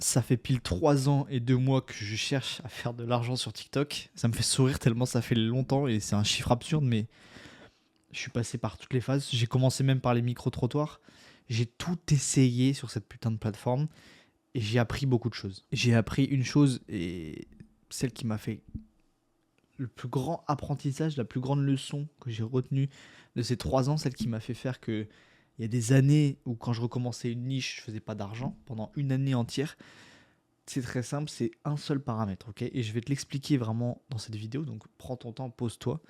Ça fait pile 3 ans et 2 mois que je cherche à faire de l'argent sur TikTok. Ça me fait sourire tellement ça fait longtemps et c'est un chiffre absurde, mais je suis passé par toutes les phases. J'ai commencé même par les micro-trottoirs. J'ai tout essayé sur cette putain de plateforme et j'ai appris beaucoup de choses. J'ai appris une chose et celle qui m'a fait le plus grand apprentissage, la plus grande leçon que j'ai retenue de ces 3 ans, celle qui m'a fait faire que il y a des années où quand je recommençais une niche, je faisais pas d'argent pendant une année entière. C'est très simple, c'est un seul paramètre, ok? Et je vais te l'expliquer vraiment dans cette vidéo, donc prends ton temps, pose-toi.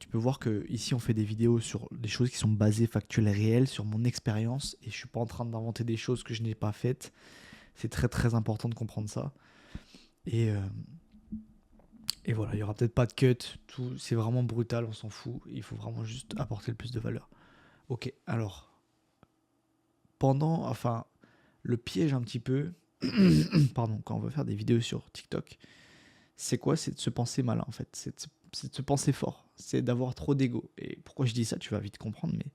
Tu peux voir que ici on fait des vidéos sur des choses qui sont basées factuelles et réelles, sur mon expérience, et je suis pas en train d'inventer des choses que je n'ai pas faites. C'est très très important de comprendre ça. Et, euh, et voilà, il y aura peut-être pas de cut, tout, c'est vraiment brutal, on s'en fout. Il faut vraiment juste apporter le plus de valeur. Ok, alors enfin, le piège un petit peu, pardon, quand on veut faire des vidéos sur TikTok, c'est quoi? C'est de se penser malin en fait, c'est de se penser fort, c'est d'avoir trop d'ego. Et pourquoi je dis ça, tu vas vite comprendre, mais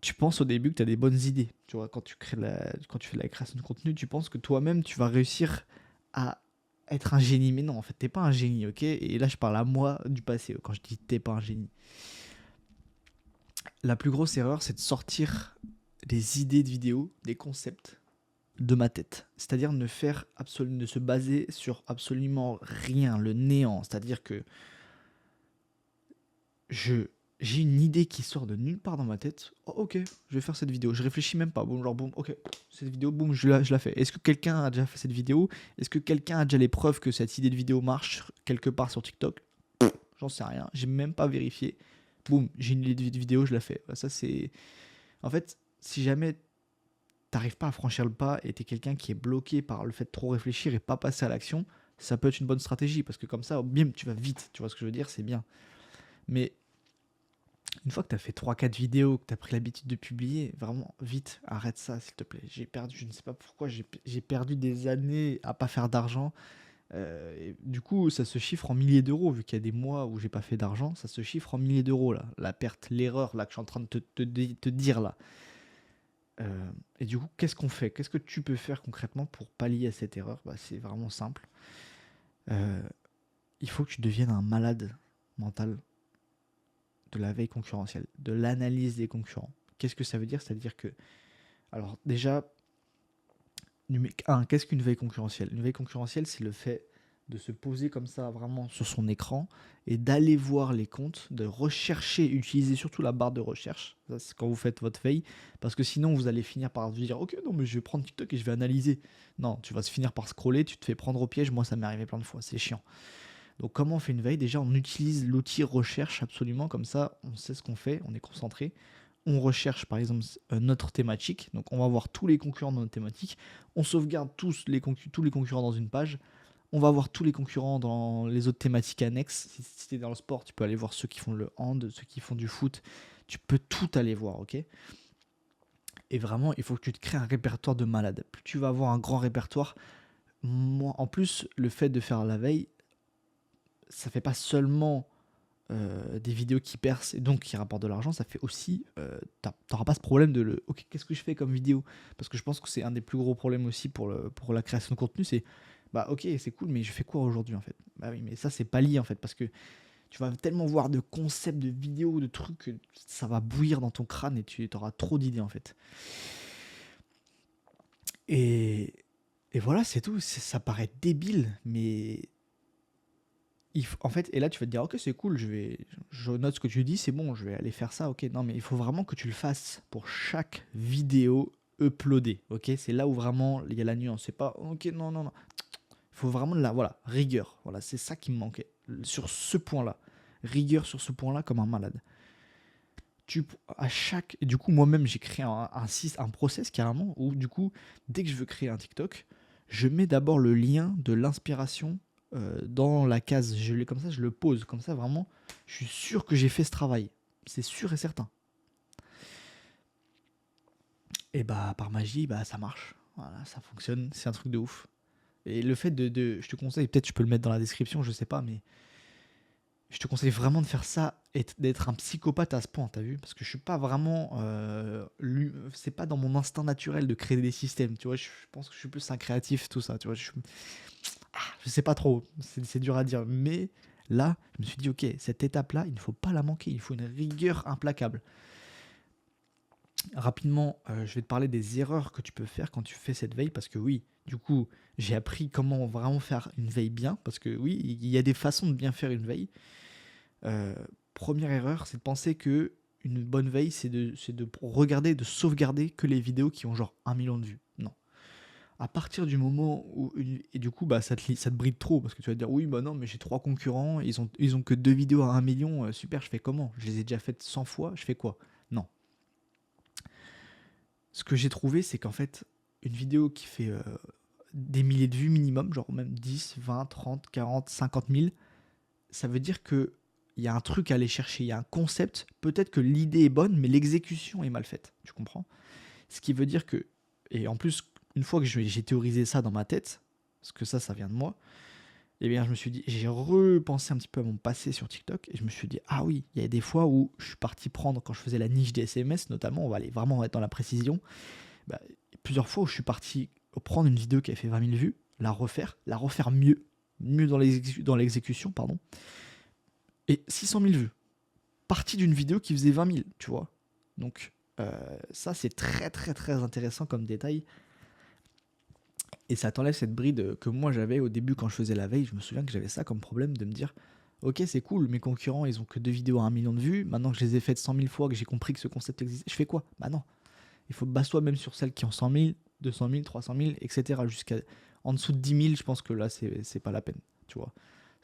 tu penses au début que tu as des bonnes idées. Tu vois, quand tu fais de la création de contenu, tu penses que toi-même tu vas réussir à être un génie. Mais non, en fait, t'es pas un génie, ok? Et là, je parle à moi du passé quand je dis t'es pas un génie. La plus grosse erreur, c'est de sortir des idées de vidéos, des concepts de ma tête. C'est-à-dire ne se baser sur absolument rien, le néant. C'est-à-dire que je j'ai une idée qui sort de nulle part dans ma tête. Oh, ok, je vais faire cette vidéo. Je réfléchis même pas. Bon, genre, boum, ok, cette vidéo, boum, je la fais. Est-ce que quelqu'un a déjà fait cette vidéo? Est-ce que quelqu'un a déjà les preuves que cette idée de vidéo marche quelque part sur TikTok? J'en sais rien. J'ai même pas vérifié. Boum, j'ai une idée de vidéo, je la fais. Ça, c'est. En fait, si jamais t'arrives pas à franchir le pas et t'es quelqu'un qui est bloqué par le fait de trop réfléchir et pas passer à l'action, ça peut être une bonne stratégie parce que comme ça, bim, tu vas vite. Tu vois ce que je veux dire? C'est bien. Mais une fois que tu as fait 3 4 vidéos, que tu as pris l'habitude de publier, vraiment, vite, arrête ça, s'il te plaît. J'ai perdu, je ne sais pas pourquoi, j'ai perdu des années à pas faire d'argent. Et du coup, ça se chiffre en milliers d'euros, vu qu'il y a des mois où j'ai pas fait d'argent, ça se chiffre en milliers d'euros, là. La perte, l'erreur, là, que je suis en train de te dire, là. Et du coup, qu'est-ce qu'on fait? Qu'est-ce que tu peux faire concrètement pour pallier à cette erreur? Bah, c'est vraiment simple. Euh, il faut que tu deviennes un malade mental de la veille concurrentielle, de l'analyse des concurrents. Qu'est-ce que ça veut dire? C'est-à-dire que, alors déjà, qu'est-ce qu'une veille concurrentielle? Une veille concurrentielle, c'est le fait de se poser comme ça vraiment sur son écran et d'aller voir les comptes, de rechercher, utiliser surtout la barre de recherche. Ça, c'est quand vous faites votre veille, parce que sinon vous allez finir par vous dire ok non mais je vais prendre TikTok et je vais analyser. Non, tu vas se finir par scroller, tu te fais prendre au piège. Moi ça m'est arrivé plein de fois, c'est chiant. Donc comment on fait une veille? Déjà on utilise l'outil recherche absolument, comme ça on sait ce qu'on fait, on est concentré. On recherche par exemple notre thématique, donc on va voir tous les concurrents dans notre thématique, on sauvegarde tous les concurrents dans une page, on va voir tous les concurrents dans les autres thématiques annexes. Si tu es dans le sport, tu peux aller voir ceux qui font le hand, ceux qui font du foot, tu peux tout aller voir, ok? Et vraiment, il faut que tu te crées un répertoire de malade. Plus tu vas avoir un grand répertoire, en plus, le fait de faire la veille, ça fait pas seulement des vidéos qui percent et donc qui rapportent de l'argent, ça fait aussi, t'auras pas ce problème de ok, qu'est-ce que je fais comme vidéo? Parce que je pense que c'est un des plus gros problèmes aussi pour la création de contenu, c'est bah ok, c'est cool, mais je fais quoi aujourd'hui en fait? Bah oui, mais ça c'est pas lié en fait, parce que tu vas tellement voir de concepts, de vidéos, de trucs que ça va bouillir dans ton crâne et tu auras trop d'idées en fait. Et, et voilà, c'est tout. Ça paraît débile, mais en fait, et là tu vas te dire, ok, c'est cool, je note ce que tu dis, c'est bon, je vais aller faire ça, ok. Non, mais il faut vraiment que tu le fasses pour chaque vidéo uploadée, ok. C'est là où vraiment il y a la nuance. C'est pas, ok, non, non, non. Il faut vraiment de la, voilà, rigueur. Voilà, c'est ça qui me manquait sur ce point-là. Rigueur sur ce point-là comme un malade. Et du coup, moi-même, j'ai créé un process carrément où, du coup, dès que je veux créer un TikTok, je mets d'abord le lien de l'inspiration dans la case. Je l'ai comme ça, je le pose comme ça, vraiment. Je suis sûr que j'ai fait ce travail. C'est sûr et certain. Et bah, par magie, bah, ça marche. Voilà, ça fonctionne. C'est un truc de ouf. Et le fait je te conseille, peut-être je peux le mettre dans la description, je sais pas, mais Je te conseille vraiment de faire ça et d'être un psychopathe à ce point, t'as vu? Parce que je suis pas vraiment. C'est pas dans mon instinct naturel de créer des systèmes, tu vois? Je pense que je suis plus un créatif, tout ça, tu vois? Je sais pas trop, c'est dur à dire. Mais là, je me suis dit, ok, cette étape-là, il ne faut pas la manquer, il faut une rigueur implacable. Rapidement, je vais te parler des erreurs que tu peux faire quand tu fais cette veille, parce que oui, du coup, j'ai appris comment vraiment faire une veille bien, parce que oui, il y a des façons de bien faire une veille. Euh, Première erreur, c'est de penser que une bonne veille, c'est de regarder, de sauvegarder que les vidéos qui ont genre 1 million de vues. Non. À partir du moment où. Et du coup, bah, ça te bride trop, parce que tu vas te dire, oui, bah non, mais j'ai 3 concurrents, ils ont que 2 vidéos à 1 million, super, je fais comment? Je les ai déjà faites 100 fois, je fais quoi? Non. Ce que j'ai trouvé, c'est qu'en fait, une vidéo qui fait des milliers de vues minimum, genre même 10, 20, 30, 40, 50 000, ça veut dire que il y a un truc à aller chercher, il y a un concept. Peut-être que l'idée est bonne, mais l'exécution est mal faite. Tu comprends? Ce qui veut dire que, et en plus, une fois que j'ai théorisé ça dans ma tête, parce que ça vient de moi, eh bien, je me suis dit, j'ai repensé un petit peu à mon passé sur TikTok et je me suis dit, ah oui, il y a des fois où je suis parti prendre, quand je faisais la niche des SMS notamment, on va aller vraiment être dans la précision, bah, plusieurs fois où je suis parti prendre une vidéo qui avait fait 20 000 vues, la refaire mieux dans l'exécution, pardon, et 600 000 vues. Partie d'une vidéo qui faisait 20 000, tu vois. Donc, ça, c'est très, très, très intéressant comme détail. Et ça t'enlève cette bride que moi j'avais au début quand je faisais la veille. Je me souviens que j'avais ça comme problème de me dire, ok, c'est cool, mes concurrents, ils ont que 2 vidéos à 1 million de vues. Maintenant que je les ai faites 100 000 fois, que j'ai compris que ce concept existait, je fais quoi? Bah non. Il faut base-toi même sur celles qui ont 100 000, 200 000, 300 000, etc. Jusqu'à en dessous de 10 000, je pense que là, c'est pas la peine, tu vois.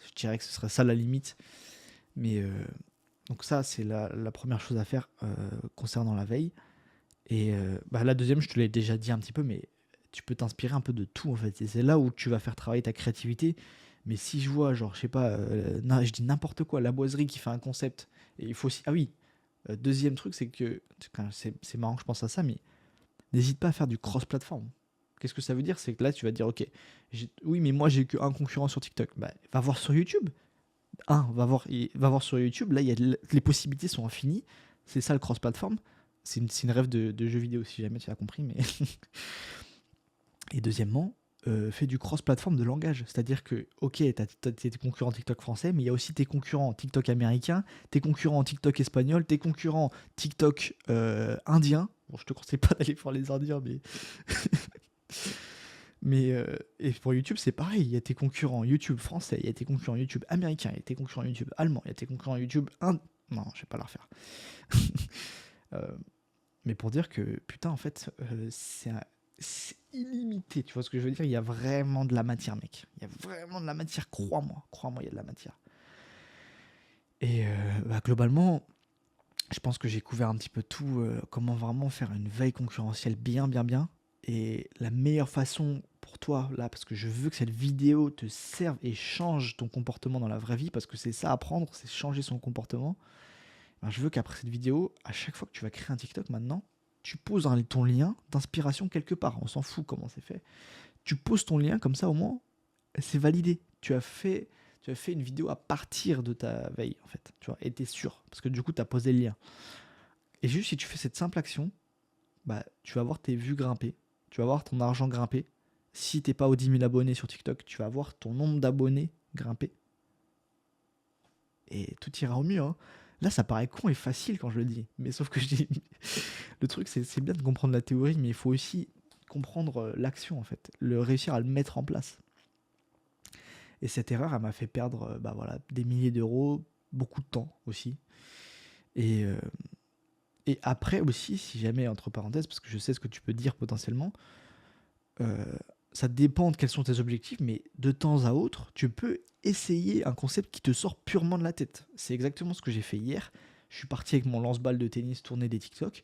Je dirais que ce serait ça la limite. Mais donc ça, c'est la première chose à faire concernant la veille. Et bah, la deuxième, je te l'ai déjà dit un petit peu, mais tu peux t'inspirer un peu de tout en fait. Et c'est là où tu vas faire travailler ta créativité. Mais si je vois, genre, je sais pas, je dis n'importe quoi, la boiserie qui fait un concept, et il faut aussi. Ah oui, deuxième truc, c'est que. C'est marrant que je pense à ça, mais n'hésite pas à faire du cross-platform. Qu'est-ce que ça veut dire? C'est que là, tu vas te dire, ok, oui, mais moi, j'ai qu'un concurrent sur TikTok. Bah, va voir sur YouTube. Va voir sur YouTube. Là, les possibilités sont infinies. C'est ça le cross-platform. C'est une rêve de jeu vidéo, si jamais tu as compris. Mais et deuxièmement, fais du cross-platform de langage. C'est-à-dire que, ok, t'as tes concurrents TikTok français, mais il y a aussi tes concurrents TikTok américains, tes concurrents TikTok espagnol, tes concurrents TikTok indiens. Bon, je te conseille pas d'aller voir les indiens, mais. Mais et pour YouTube, c'est pareil. Il y a tes concurrents YouTube français, il y a tes concurrents YouTube américains, il y a tes concurrents YouTube allemands, il y a tes concurrents YouTube non, je vais pas la refaire. Euh, mais pour dire que, putain, en fait, c'est illimité. Tu vois ce que je veux dire? Il y a vraiment de la matière, mec. Il y a vraiment de la matière, crois-moi. Crois-moi, il y a de la matière. Et bah, globalement, je pense que j'ai couvert un petit peu tout, comment vraiment faire une veille concurrentielle bien, bien, bien. Et la meilleure façon pour toi, là, parce que je veux que cette vidéo te serve et change ton comportement dans la vraie vie, parce que c'est ça à apprendre, c'est changer son comportement. Ben, je veux qu'après cette vidéo, à chaque fois que tu vas créer un TikTok maintenant, tu poses ton lien d'inspiration quelque part. On s'en fout comment c'est fait. Tu poses ton lien, comme ça au moins, c'est validé. Tu as fait une vidéo à partir de ta veille, en fait. Tu vois, et t'es sûr, parce que du coup, tu as posé le lien. Et juste si tu fais cette simple action, bah, tu vas voir tes vues grimper, tu vas voir ton argent grimper. Si t'es pas aux 10 000 abonnés sur TikTok, tu vas voir ton nombre d'abonnés grimper. Et tout ira au mieux, hein. Là, ça paraît con et facile quand je le dis. Mais sauf que je dis. Le truc, c'est bien de comprendre la théorie, mais il faut aussi comprendre l'action, en fait. Réussir à le mettre en place. Et cette erreur, elle m'a fait perdre bah, voilà, des milliers d'euros, beaucoup de temps aussi. Et, euh, et après aussi, si jamais, entre parenthèses, parce que je sais ce que tu peux dire potentiellement, euh, ça dépend de quels sont tes objectifs, mais de temps à autre, tu peux essayer un concept qui te sort purement de la tête. C'est exactement ce que j'ai fait hier. Je suis parti avec mon lance-balle de tennis tourner des TikTok.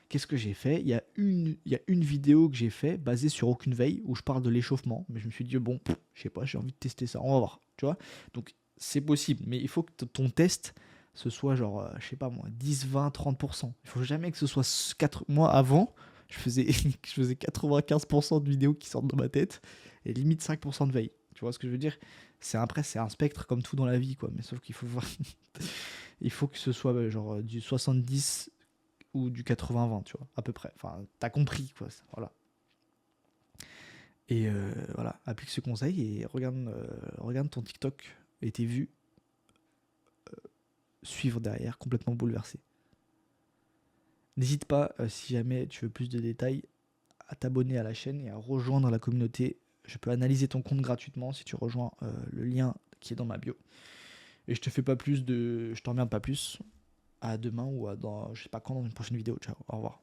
Qu'est-ce que j'ai fait? Il y a une vidéo que j'ai fait basée sur aucune veille où je parle de l'échauffement, mais je me suis dit bon, je sais pas, j'ai envie de tester ça, on va voir, tu vois. Donc c'est possible, mais il faut que ton test ce soit genre, je sais pas moi, 10, 20, 30%. Il faut jamais que ce soit 4 mois avant. Je faisais 95% de vidéos qui sortent de ma tête et limite 5% de veille. Tu vois ce que je veux dire? c'est un spectre comme tout dans la vie, quoi. Mais sauf qu'il faut voir. Il faut que ce soit genre du 70 ou du 80-20, tu vois, à peu près. Enfin, t'as compris, quoi. Voilà. Et voilà, applique ce conseil et regarde ton TikTok et tes vues suivre derrière, complètement bouleversé. N'hésite pas, si jamais tu veux plus de détails, à t'abonner à la chaîne et à rejoindre la communauté. Je peux analyser ton compte gratuitement si tu rejoins le lien qui est dans ma bio. Et je t'emmerde pas plus. À demain ou dans je sais pas quand dans une prochaine vidéo. Ciao, au revoir.